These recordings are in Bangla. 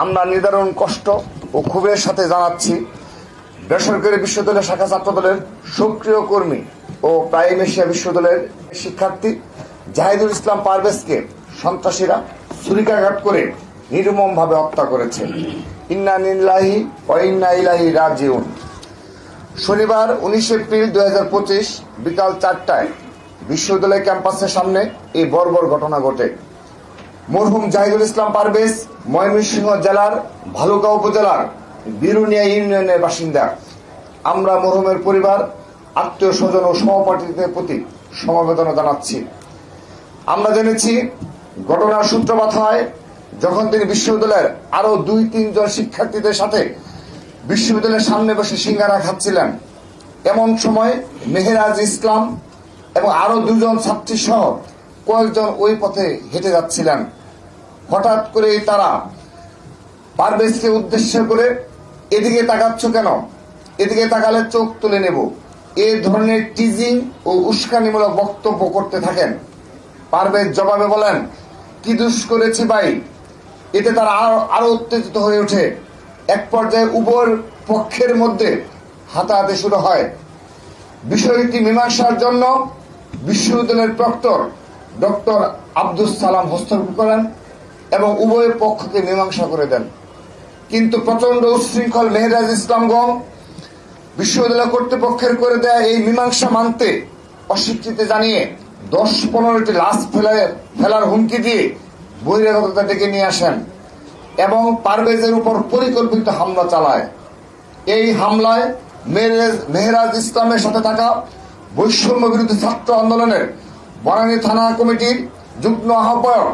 আমরা নিদারুণ কষ্ট ও ক্ষোভের সাথে জানাচ্ছি বেসরকারি বিশ্ববিদ্যালয় শাখা ছাত্রদলের সক্রিয় কর্মী ও প্রাইম এশিয়া বিশ্ববিদ্যালয়ের শিক্ষার্থী জাহিদুল ইসলাম পারভেজকে সন্ত্রাসীরা ছুরিকাঘাত করে নির্মমভাবে হত্যা করেছে। ইন্না লিল্লাহি ওয়া ইন্না ইলাইহি রাজিউন। শনিবার 19 এপ্রিল 2025 বিকাল 4টায় বিশ্ববিদ্যালয় ক্যাম্পাসের সামনে এই বর্বর ঘটনা ঘটে। মরহুম জাহিদুল ইসলাম পারভেজ ময়মনসিংহ জেলার ভালুকা উপজেলার বিরুনিয়া ইউনিয়নের বাসিন্দা। আমরা মরহুমের পরিবার, আত্মীয় স্বজন ও সহপাঠীদের প্রতি সমবেদনা জানাচ্ছি। আমরা জেনেছি ঘটনার সূত্রপাত হয় যখন তিনি বিশ্ববিদ্যালয়ের আরো 2-3 জন শিক্ষার্থীদের সাথে বিশ্ববিদ্যালয়ের সামনে বসে সিঙ্গারা খাচ্ছিলেন। এমন সময় মেহেরাজ ইসলাম এবং আরো 2 জন ছাত্রী সহ কয়েকজন ওই পথে হেঁটে যাচ্ছিলেন। হঠাৎ করে তারা পারভেজকে উদ্দেশ্য করে, এদিকে তাকাচ্ছ কেন, এদিকে তাকালে চোখ তুলে নেব, এই ধরনের টিজিং ও উস্কানিমূলক বক্তব্য করতে থাকেন। পারভেজ জবাবে বলেন, কি দোষ করেছি ভাই। এতে তারা আরো উত্তেজিত হয়ে ওঠে। এক পর্যায়ে উভয় পক্ষের মধ্যে হাতাহাতি শুরু হয়। বিষয়টি মীমাংসার জন্য বিশ্ববিদ্যালয়ের প্রক্টর ডক্টর আব্দুস সালাম হস্তক্ষেপ করেন এবং উভয় পক্ষকে মীমাংসা করে দেন। কিন্তু প্রচন্ড উচ্ছৃঙ্খল মেহেরাজ ইসলামগণ বিশ্ববিদ্যালয় কর্তৃপক্ষের করে দেয়া এই মীমাংসা মানতে অস্বীকৃতি জানিয়ে 10-15টি লাশ ফেলার হুমকি দিয়ে বহিরাগততা ডেকে নিয়ে আসেন এবং পারভেজের উপর পরিকল্পিত হামলা চালায়। এই হামলায় মেহেরাজ ইসলামের সাথে থাকা বৈষম্য বিরোধী ছাত্র আন্দোলনের বনানী থানা কমিটির যুগ্ম আহ্বায়ক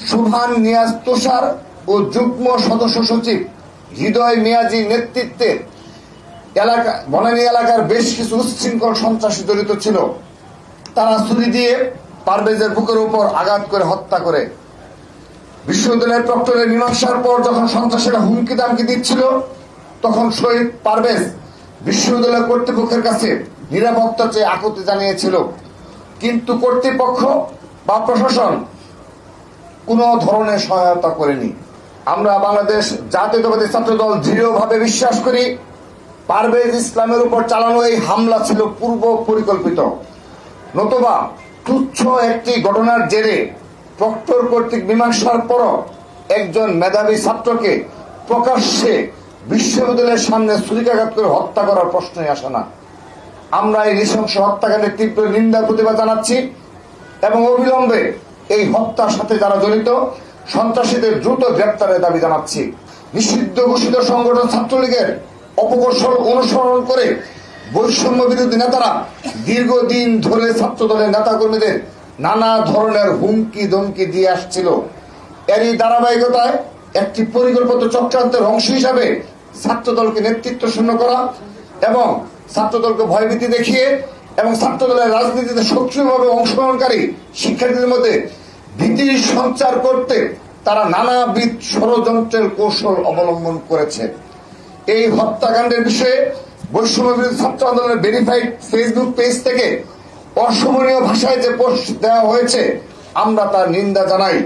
সুবহান নিয়াজ তুষার ও যুগ্ম সদস্য সচিব হৃদয় মিয়াজির নেতৃত্বে বনানী এলাকার বেশ কিছু উচ্ছৃঙ্খল সন্ত্রাসী জড়িত ছিল। তারা ছুরি দিয়ে পারভেজের বুকের উপর আঘাত করে হত্যা করে। বিশ্ববিদ্যালয়ের প্রক্টরের মীমাংসার পর যখন সন্ত্রাসীরা হুমকি দামকি দিচ্ছিল, তখন শহীদ পারভেজ বিশ্ববিদ্যালয় কর্তৃপক্ষের কাছে নিরাপত্তা চেয়ে আকুতি জানিয়েছিল, কিন্তু কর্তৃপক্ষ বা প্রশাসন কোন ধরনের সহায়তা করেনি। আমরা বাংলাদেশ জাতীয়তাবাদী ছাত্রদল দৃঢ়ভাবে বিশ্বাস করি, পারভেজ ইসলামের উপর চালানো এই হামলা ছিল পূর্ব পরিকল্পিত, নতুবা তুচ্ছ একটি ঘটনার জেরে প্রক্টর কর্তৃক মীমাংসার পরও একজন মেধাবী ছাত্রকে প্রকাশ্যে বিশ্ববিদ্যালয়ের সামনে ছুরিকাঘাত করে হত্যা করার প্রশ্নই আসে না। আমরা এই নৃশংস হত্যাকাণ্ডের তীব্র নিন্দা প্রতিবাদ জানাচ্ছি এবং অবিলম্বে এই হত্যার সাথে যারা জড়িত সন্ত্রাসীদের দ্রুত গ্রেপ্তারের দাবি জানাচ্ছি। নিষিদ্ধ ঘোষিত সংগঠন ছাত্রলীগের অপকৌশল অনুসরণ করে বৈষম্য বিরোধী নেতারা দীর্ঘদিন ধরে ছাত্রদলের নেতাকর্মীদের নানা ধরনের হুমকি ধমকি দিয়ে আসছিল। এরই ধারাবাহিকতায় একটি পরিকল্পিত চক্রান্তের অংশ হিসাবে ছাত্রদলকে নেতৃত্ব শূন্য করা এবং ছাত্রদলকে ভয়ভীতি দেখিয়ে এবং ছাত্রদলের রাজনীতিতে সক্রিয়ভাবে অংশগ্রহণকারী শিক্ষার্থীদের মধ্যে ভীতির সঞ্চার করতে তারা নানাবিধ ষড়যন্ত্রের কৌশল অবলম্বন করেছে। এই হত্যাকাণ্ডের বিষয়ে বৈষম্য বিরোধী ছাত্র আন্দোলনের ভেরিফাইড ফেসবুক পেজ থেকে অসমনীয় ভাষায় যে পোস্ট দেওয়া হয়েছে, আমরা তার নিন্দা জানাই।